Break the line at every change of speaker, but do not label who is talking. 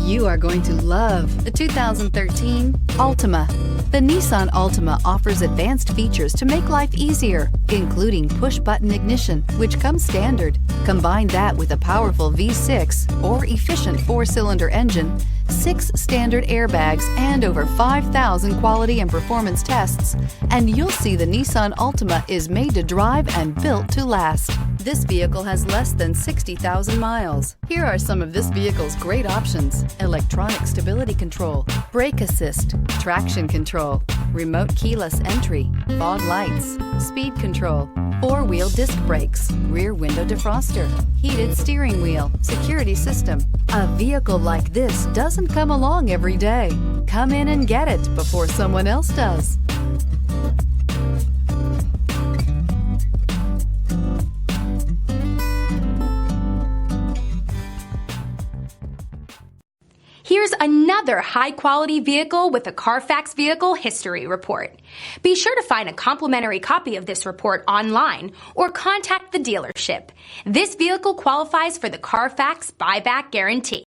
You are going to love the 2013 Altima. The Nissan Altima offers advanced features to make life easier, including push-button ignition, which comes standard. Combine that with a powerful V6 or efficient 4-cylinder engine, 6 standard airbags, and over 5,000 quality and performance tests, and you'll see the Nissan Altima is made to drive and built to last. This vehicle has less than 60,000 miles. Here are some of this vehicle's great options: electronic stability control, brake assist, traction control, remote keyless entry, fog lights, speed control, 4-wheel disc brakes, rear window defroster, heated steering wheel, security system. A vehicle like this doesn't come along every day. Come in and get it before someone else does.
Here's another high-quality vehicle with a Carfax Vehicle History Report. Be sure to find a complimentary copy of this report online or contact the dealership. This vehicle qualifies for the Carfax Buyback Guarantee.